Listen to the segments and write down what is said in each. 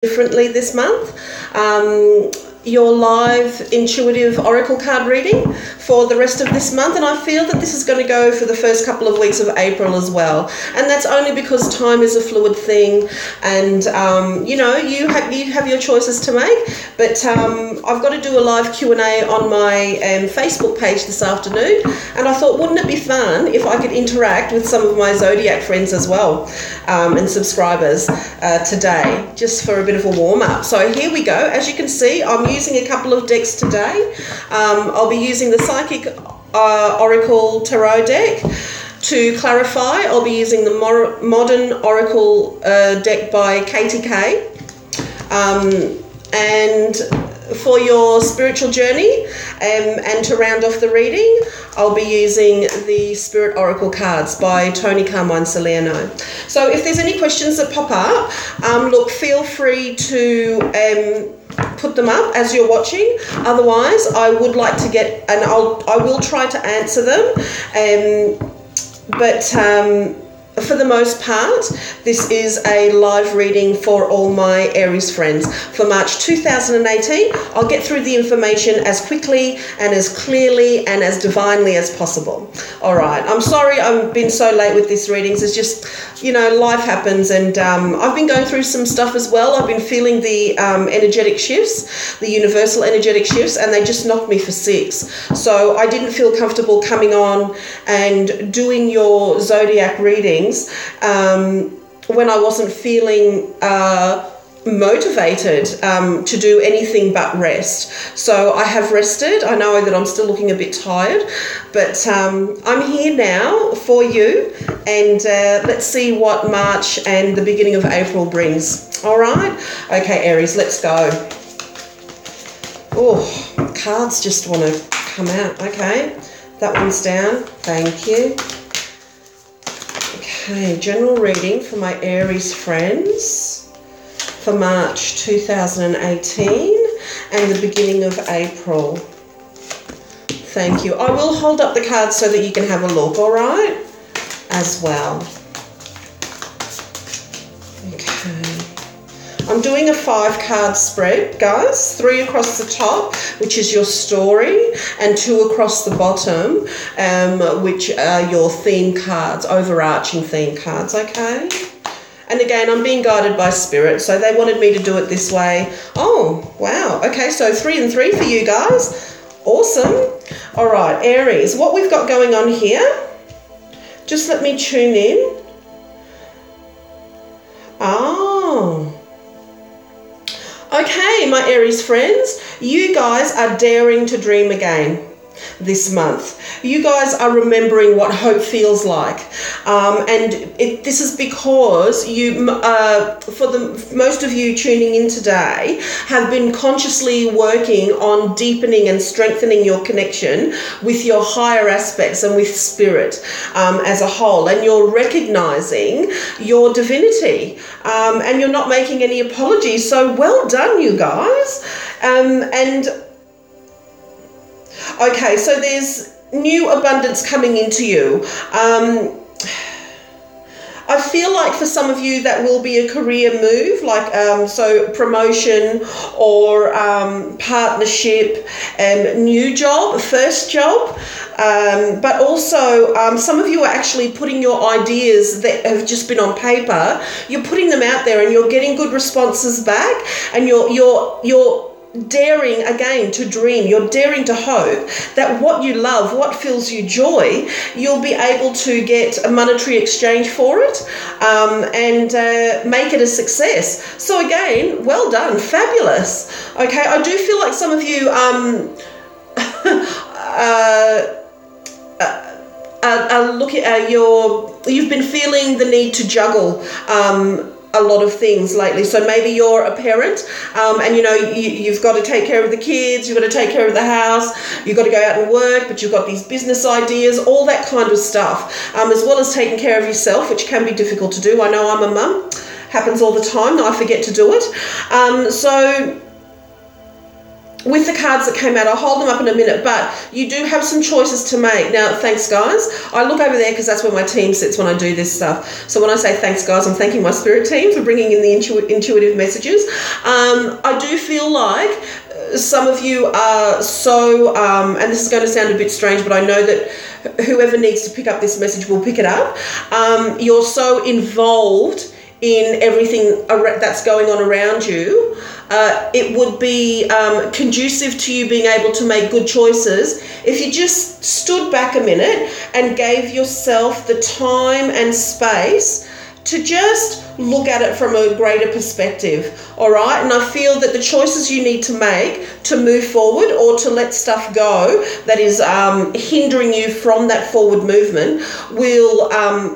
differently this month. Your live intuitive oracle card reading for the rest of this month, and I feel that this is going to go for the first couple of weeks of April as well, and that's only because time is a fluid thing, and you know, you have your choices to make, but I've got to do a live Q&A on my Facebook page this afternoon, and I thought, wouldn't it be fun if I could interact with some of my zodiac friends as well, and subscribers today, just for a bit of a warm-up. So here we go. As you can see, I'm using a couple of decks today. I'll be using the Psychic Oracle Tarot deck. To clarify, I'll be using the Modern Oracle deck by Katie Kay. And for your spiritual journey, and to round off the reading, I'll be using the Spirit Oracle cards by Tony Carmine Salerno. So if there's any questions that pop up, look, feel free to put them up as you're watching. Otherwise, I would like to get, and I will try to answer them. But for the most part, this is a live reading for all my Aries friends for March 2018. I'll get through the information as quickly and as clearly and as divinely as possible. All right, I'm sorry I've been so late with these readings. It's just, you know, life happens, and I've been going through some stuff as well. I've been feeling the energetic shifts, the universal energetic shifts, and they just knocked me for 6. So I didn't feel comfortable coming on and doing your zodiac readings when I wasn't feeling motivated to do anything but rest. So I have rested. I know that I'm still looking a bit tired, but I'm here now for you, and let's see what March and the beginning of April brings. All right? Okay, Aries, let's go. Oh, cards just want to come out. Okay, that one's down. Thank you. Okay, general reading for my Aries friends for March 2018 and the beginning of April. Thank you. I will hold up the cards so that you can have a look, all right, as well. Okay. I'm doing a 5-card spread, guys. 3 across the top, which is your story, and 2 across the bottom, which are your theme cards, overarching theme cards, okay? And again, I'm being guided by Spirit, so they wanted me to do it this way. Oh, wow. Okay, so 3 and 3 for you guys. Awesome. All right, Aries, what we've got going on here, just let me tune in. Oh. Okay, my Aries friends, you guys are daring to dream again this month. You guys are remembering what hope feels like, and this is because you, for the most of you tuning in today, have been consciously working on deepening and strengthening your connection with your higher aspects and with Spirit as a whole, and you're recognizing your divinity, and you're not making any apologies. So well done, you guys. And okay, so there's new abundance coming into you. I feel like for some of you that will be a career move, like so promotion or partnership, new job, first job. But also some of you are actually putting your ideas that have just been on paper, you're putting them out there and you're getting good responses back, and you're daring again to dream. You're daring to hope that what you love, what fills you joy, you'll be able to get a monetary exchange for it, and make it a success. So again, well done, fabulous. Okay, I do feel like some of you are looking at you've been feeling the need to juggle a lot of things lately. So maybe you're a parent, and you know, you've got to take care of the kids, you've got to take care of the house, you've got to go out and work, but you've got these business ideas, all that kind of stuff, as well as taking care of yourself, which can be difficult to do. I know I'm a mum, happens all the time, I forget to do it. So with the cards that came out, I'll hold them up in a minute, but you do have some choices to make. Now, thanks, guys. I look over there because that's where my team sits when I do this stuff. So when I say thanks, guys, I'm thanking my spirit team for bringing in the intuitive messages. I do feel like some of you are so, and this is going to sound a bit strange, but I know that whoever needs to pick up this message will pick it up. You're so involved in everything that's going on around you. It would be conducive to you being able to make good choices if you just stood back a minute and gave yourself the time and space to just look at it from a greater perspective, all right? And I feel that the choices you need to make to move forward or to let stuff go that is hindering you from that forward movement will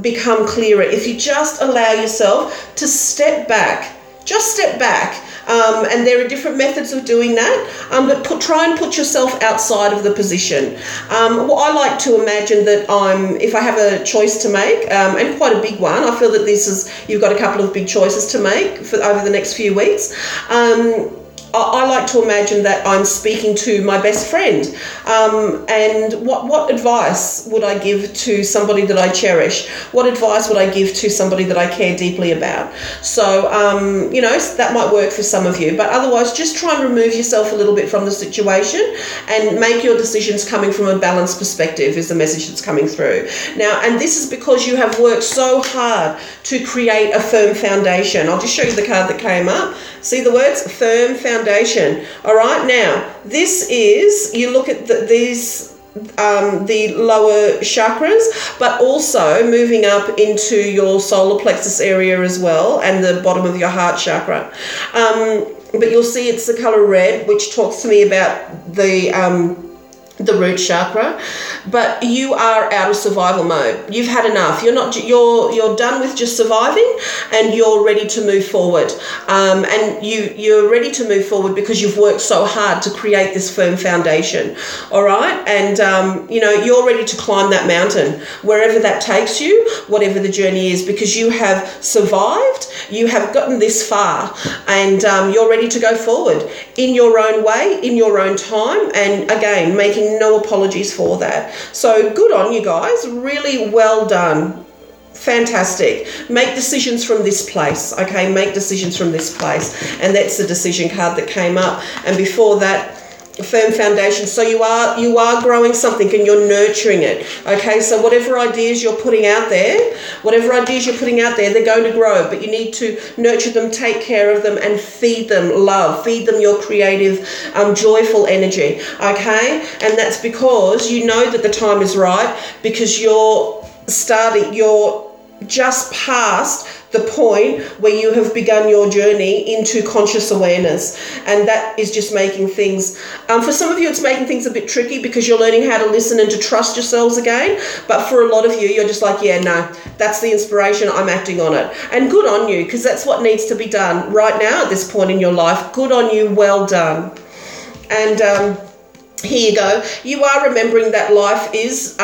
become clearer if you just allow yourself to step back. Just step back. And there are different methods of doing that, but try and put yourself outside of the position. Well, I like to imagine that if I have a choice to make, and quite a big one, I feel that you've got a couple of big choices to make over the next few weeks. I like to imagine that I'm speaking to my best friend, and what advice would I give to somebody that I cherish? What advice would I give to somebody that I care deeply about? So, that might work for some of you, but otherwise just try and remove yourself a little bit from the situation and make your decisions coming from a balanced perspective is the message that's coming through. Now, and this is because you have worked so hard to create a firm foundation. I'll just show you the card that came up. See the words? Firm foundation. All right. Now, this is, you look at the lower chakras, but also moving up into your solar plexus area as well and the bottom of your heart chakra. But you'll see it's the color red, which talks to me about the root chakra. But you are out of survival mode. You've had enough. You're done with just surviving, and you're ready to move forward. And you're ready to move forward because you've worked so hard to create this firm foundation. All right, and you're ready to climb that mountain wherever that takes you, whatever the journey is, because you have survived. You have gotten this far, and you're ready to go forward in your own way, in your own time, and again, making no apologies for that. So good on you guys. Really well done. Fantastic. Make decisions from this place. Okay, make decisions from this place. And that's the decision card that came up. And before that, firm foundation. So you are growing something and you're nurturing it. Okay, so whatever ideas you're putting out there, they're going to grow, but you need to nurture them, take care of them, and feed them love, feed them your creative, joyful energy. Okay, and that's because you know that the time is right, because you're just past the point where you have begun your journey into conscious awareness, and that is just making things, for some of you it's making things a bit tricky because you're learning how to listen and to trust yourselves again, but for a lot of you, you're just like, yeah, no, that's the inspiration, I'm acting on it. And good on you, because that's what needs to be done right now at this point in your life. Good on you, well done. And here you go. You are remembering that life is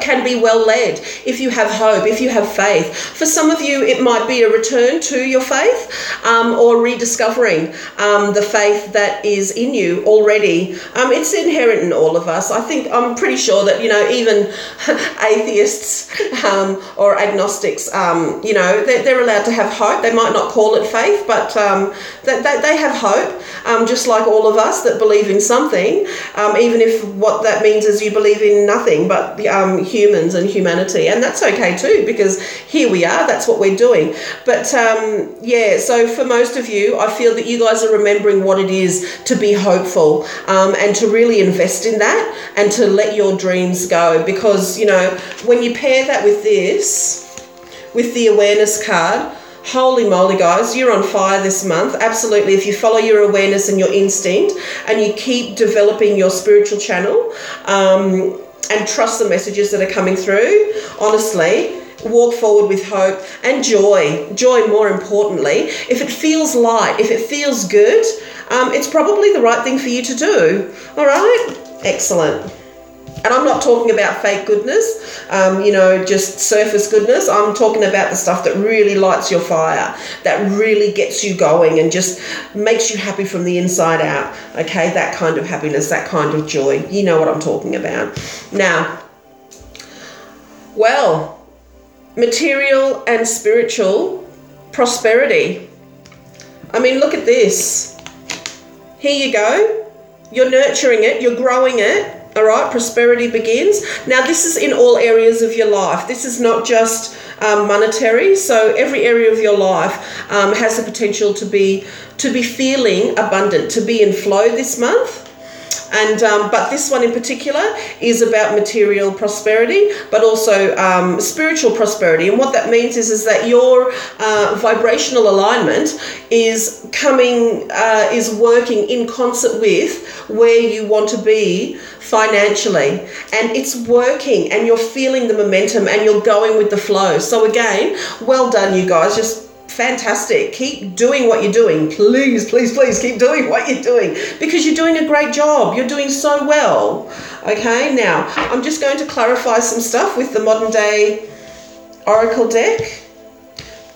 can be well led if you have hope, if you have faith. For some of you, it might be a return to your faith, or rediscovering the faith that is in you already. It's inherent in all of us. I'm pretty sure that, even atheists or agnostics, they're allowed to have hope. They might not call it faith, but they have hope, just like all of us that believe in something, even if what that means is you believe in nothing but humans and humanity, and that's okay too, because here we are, that's what we're doing. But so for most of you, I feel that you guys are remembering what it is to be hopeful, and to really invest in that and to let your dreams go, because when you pair that with the awareness card, holy moly, guys, you're on fire this month. Absolutely. If you follow your awareness and your instinct and you keep developing your spiritual channel, and trust the messages that are coming through, honestly, walk forward with hope and joy. Joy, more importantly. If it feels light, if it feels good, it's probably the right thing for you to do. All right? Excellent. And I'm not talking about fake goodness, just surface goodness. I'm talking about the stuff that really lights your fire, that really gets you going and just makes you happy from the inside out. Okay, that kind of happiness, that kind of joy. You know what I'm talking about. Now, well, material and spiritual prosperity. I mean, look at this. Here you go. You're nurturing it. You're growing it. All right, prosperity begins. Now, this is in all areas of your life. This is not just monetary. So every area of your life has the potential to be feeling abundant, to be in flow this month. And but this one in particular is about material prosperity, but also spiritual prosperity. And what that means is that your vibrational alignment is working in concert with where you want to be financially, and it's working, and you're feeling the momentum, and you're going with the flow. So again, well done, you guys. Just fantastic. Keep doing what you're doing. Please, please, please keep doing what you're doing, because you're doing a great job. You're doing so well. Okay, now I'm just going to clarify some stuff with the modern day oracle deck.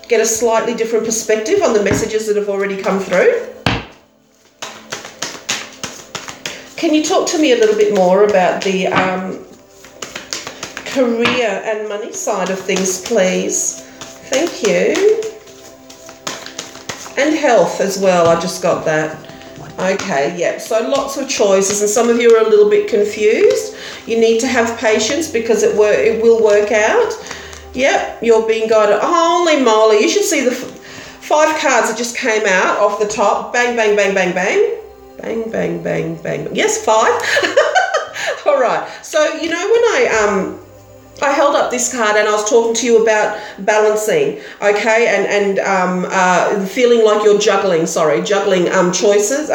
Get a slightly different perspective on the messages that have already come through. Can you talk to me a little bit more about the career and money side of things, please? Thank you. And health as well, I just got that. Okay, yeah, so lots of choices, and some of you are a little bit confused. You need to have patience because it will work out. Yep, you're being guided. Holy moly, you should see the 5 cards that just came out off the top. Bang, bang, bang, bang, bang. Bang, bang, bang, bang. Yes, 5. All right, so you know when I held up this card and I was talking to you about balancing, okay, and feeling like you're juggling choices,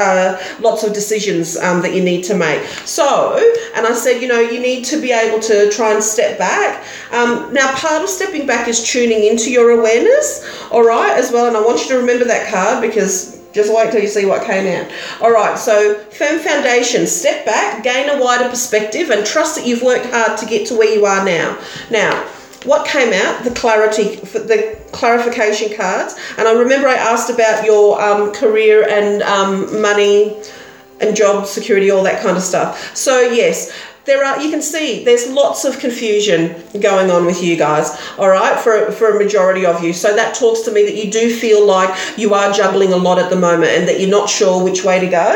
lots of decisions that you need to make. So, and I said, you need to be able to try and step back. Now, part of stepping back is tuning into your awareness, all right, as well. And I want you to remember that card, because just wait till you see what came out. All right, so firm foundation, step back, gain a wider perspective, and trust that you've worked hard to get to where you are now. Now, what came out? The clarification cards. And I remember I asked about your career and money and job security, all that kind of stuff. So yes, you can see there's lots of confusion going on with you guys, all right, for a majority of you. So that talks to me that you do feel like you are juggling a lot at the moment and that you're not sure which way to go.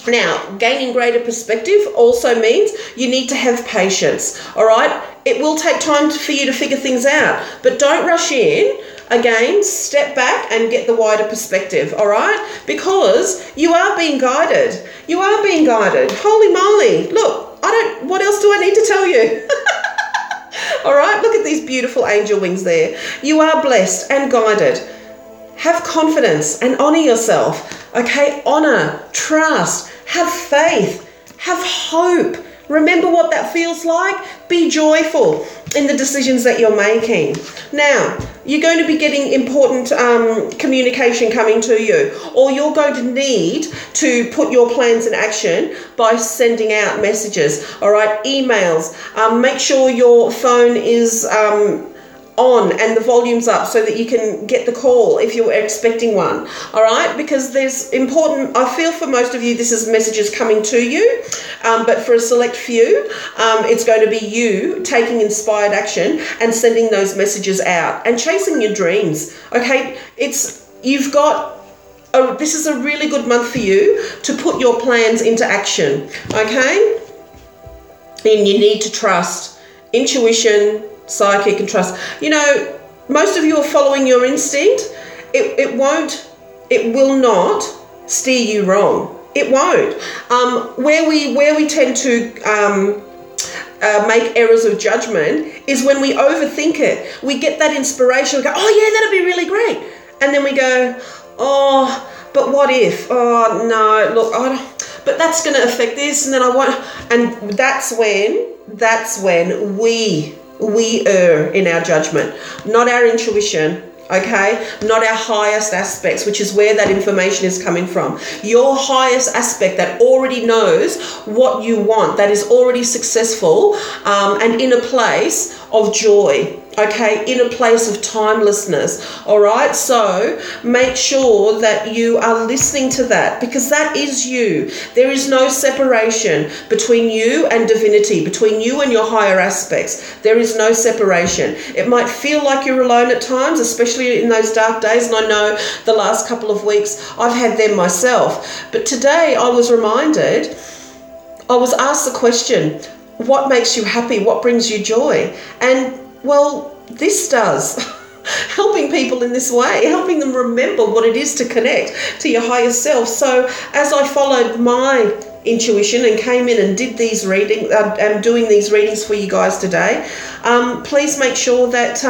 Now, gaining greater perspective also means you need to have patience, all right? It will take time for you to figure things out, but don't rush in. Again, step back and get the wider perspective, all right? Because you are being guided. You are being guided. Holy moly. Look, what else do I need to tell you? All right, look at these beautiful angel wings there. You are blessed and guided. Have confidence and honor yourself, okay? Honor, trust, have faith, have hope. Remember what that feels like. Be joyful in the decisions that you're making. Now, you're going to be getting important communication coming to you, or you're going to need to put your plans in action by sending out messages, all right, emails. Make sure your phone is on and the volume's up so that you can get the call if you're expecting one, all right, because there's important, I feel for most of you this is messages coming to you, but for a select few it's going to be you taking inspired action and sending those messages out and chasing your dreams, okay? This is a really good month for you to put your plans into action, okay? And you need to trust intuition, psychic, and trust. Most of you are following your instinct. It will not steer you wrong. It won't. Where we tend to make errors of judgment is when we overthink it. We get that inspiration, we go, oh yeah, that'd be really great, and then we go, oh, but what if? Oh no, look, but that's going to affect this, and then I won't. And that's when we err in our judgment, not our intuition, okay? Not our highest aspects, which is where that information is coming from. Your highest aspect that already knows what you want, that is already successful, and in a place of joy, okay, in a place of timelessness, all right? So make sure that you are listening to that, because that is you. There is no separation between you and divinity, between you and your higher aspects. There is no separation. It might feel like you're alone at times, especially in those dark days, and I know the last couple of weeks I've had them myself. But today I was reminded, I was asked the question, what makes you happy? What brings you joy? And well, this does. Helping people in this way, helping them remember what it is to connect to your higher self. So as I followed my intuition and came in and did these readings, I'm doing these readings for you guys today, please make sure that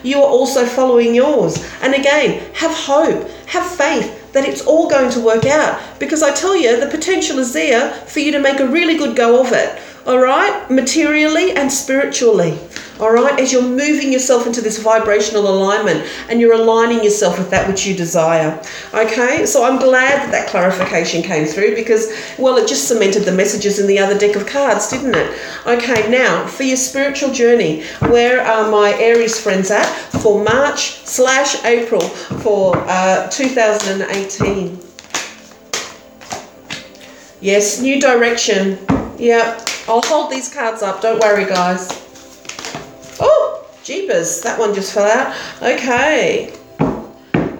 you are also following yours. And again, have hope, have faith that it's all going to work out, because I tell you, the potential is there for you to make a really good go of it. All right, materially and spiritually, all right, as you're moving yourself into this vibrational alignment and you're aligning yourself with that which you desire, okay? So I'm glad that that clarification came through, because, well, it just cemented the messages in the other deck of cards, didn't it? Okay, now, for your spiritual journey, where are my Aries friends at for March/April for 2018? Yes, new direction. Yeah, I'll hold these cards up. Don't worry, guys. Oh, jeepers. That one just fell out. Okay.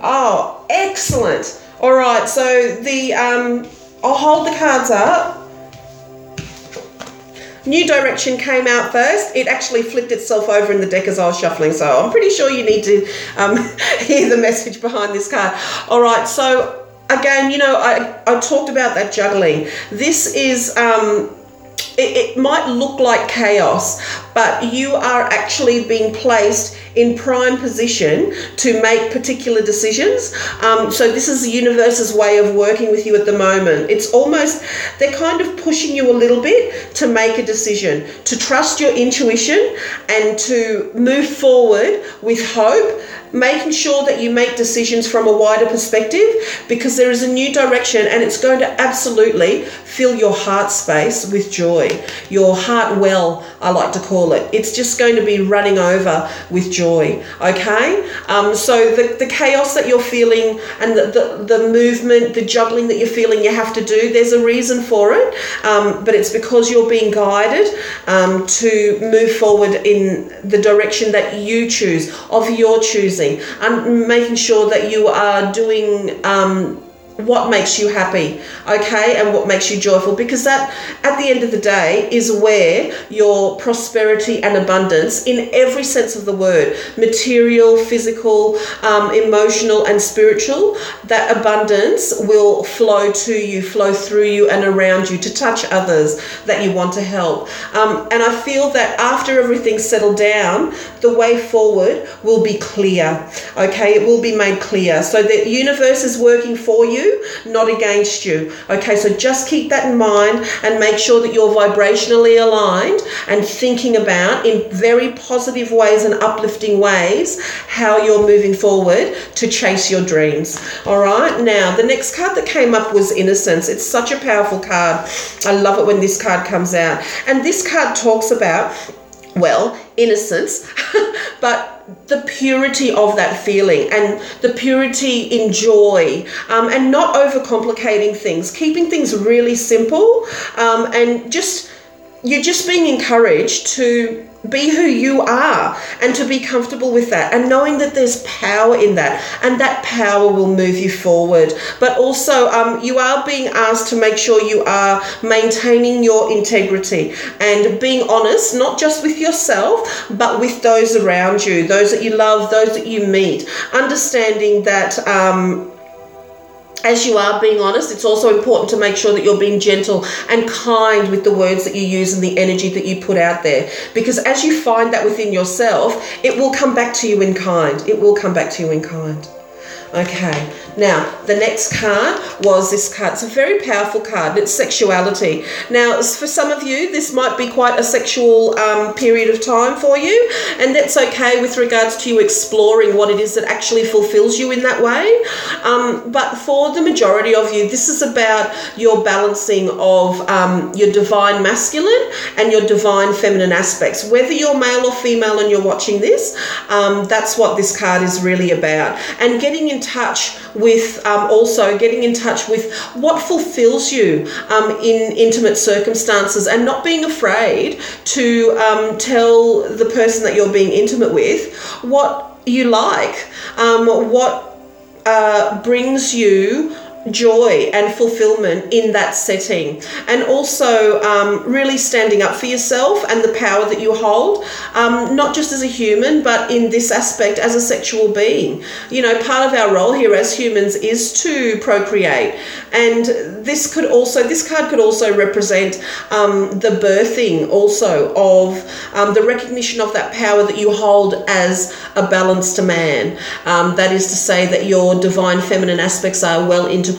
Oh, excellent. All right, so the I'll hold the cards up. New direction came out first. It actually flipped itself over in the deck as I was shuffling, so I'm pretty sure you need to hear the message behind this card. All right, so again, you know, I talked about that juggling. This is... It might look like chaos, but you are actually being placed in prime position to make particular decisions. So this is the universe's way of working with you at the moment. It's almost, they're kind of pushing you a little bit to make a decision, to trust your intuition and to move forward with hope, making sure that you make decisions from a wider perspective, because there is a new direction and it's going to absolutely fill your heart space with joy. Your heart well, I like to call it. It's just going to be running over with joy, okay? So the chaos that you're feeling and the movement, the juggling that you're feeling you have to do, there's a reason for it, but it's because you're being guided to move forward in the direction that you choose, of your choosing, and making sure that you are doing what makes you happy, okay, and what makes you joyful, because that, at the end of the day, is where your prosperity and abundance, in every sense of the word, material, physical, emotional and spiritual, that abundance will flow to you, flow through you and around you to touch others that you want to help. And I feel that after everything's settled down, the way forward will be clear, okay, it will be made clear. So the universe is working for you, not against you. Okay, so just keep that in mind and make sure that you're vibrationally aligned and thinking about, in very positive ways and uplifting ways, how you're moving forward to chase your dreams. All right, now the next card that came up was Innocence. It's such a powerful card. I love it when this card comes out. And this card talks about, well, innocence, but the purity of that feeling and the purity in joy, and not overcomplicating things, keeping things really simple, and you're just being encouraged to be who you are and to be comfortable with that, and knowing that there's power in that, and that power will move you forward. But also you are being asked to make sure you are maintaining your integrity and being honest, not just with yourself, but with those around you, those that you love, those that you meet, understanding that as you are being honest, it's also important to make sure that you're being gentle and kind with the words that you use and the energy that you put out there. Because as you find that within yourself, it will come back to you in kind. It will come back to you in kind. Okay, now the next card was this card. It's a very powerful card. It's sexuality. Now, for some of you, this might be quite a sexual period of time for you, and that's okay with regards to you exploring what it is that actually fulfills you in that way. But for the majority of you, this is about your balancing of your divine masculine and your divine feminine aspects. Whether you're male or female and you're watching this, that's what this card is really about. And getting in touch with what fulfills you in intimate circumstances, and not being afraid to tell the person that you're being intimate with what you like, what brings you joy and fulfillment in that setting, and also really standing up for yourself and the power that you hold, not just as a human, but in this aspect as a sexual being. You know, part of our role here as humans is to procreate, and this card could also represent the birthing also of the recognition of that power that you hold as a balanced man. That is to say that your divine feminine aspects are well integrated,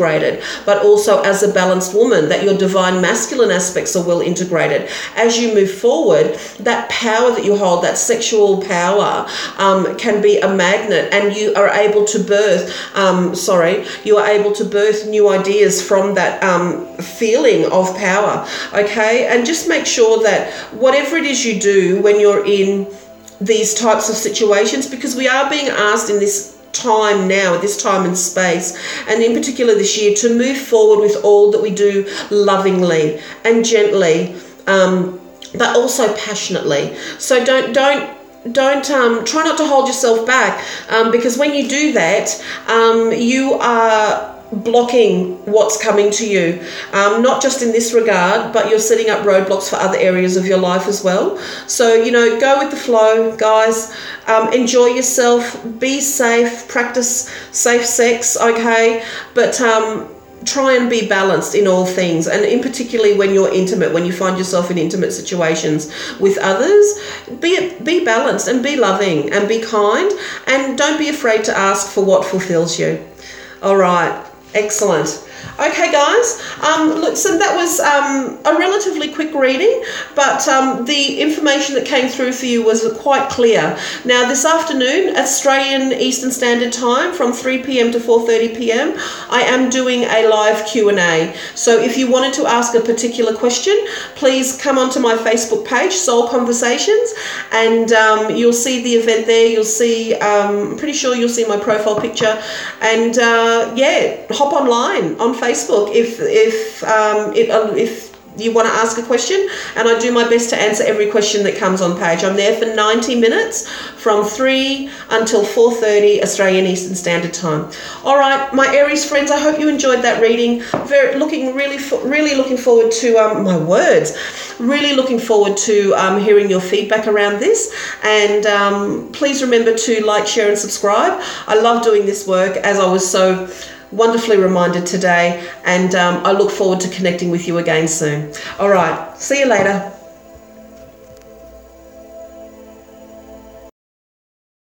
but also as a balanced woman, that your divine masculine aspects are well integrated. As you move forward, that power that you hold, that sexual power, can be a magnet, and you are able to birth, new ideas from that feeling of power, okay? And just make sure that whatever it is you do when you're in these types of situations, because we are being asked in this time now, at this time and space, and in particular this year, to move forward with all that we do lovingly and gently, but also passionately. So don't try not to hold yourself back, because when you do that, you are blocking what's coming to you, not just in this regard, but you're setting up roadblocks for other areas of your life as well. So, you know, go with the flow, guys. Enjoy yourself, be safe, practice safe sex, okay? But try and be balanced in all things, and in particularly when you're intimate, when you find yourself in intimate situations with others, be balanced and be loving and be kind, and don't be afraid to ask for what fulfills you. All right. Excellent. Okay, guys, look, so that was a relatively quick reading, but the information that came through for you was quite clear. Now, this afternoon, Australian Eastern Standard Time, from 3 p.m. to 4:30 p.m, I am doing a live Q&A. So if you wanted to ask a particular question, please come onto my Facebook page, Soul Conversations, and you'll see the event there. You'll see, I'm pretty sure you'll see my profile picture, and yeah, hop online on Facebook if you want to ask a question, and I do my best to answer every question that comes on page. I'm there for 90 minutes from 3 until 4:30 Australian Eastern Standard Time. All right, my Aries friends, I hope you enjoyed that reading. Really looking forward to really looking forward to hearing your feedback around this, and please remember to like, share and subscribe. I love doing this work, as I was so wonderfully reminded today, and I look forward to connecting with you again soon. All right, see you later.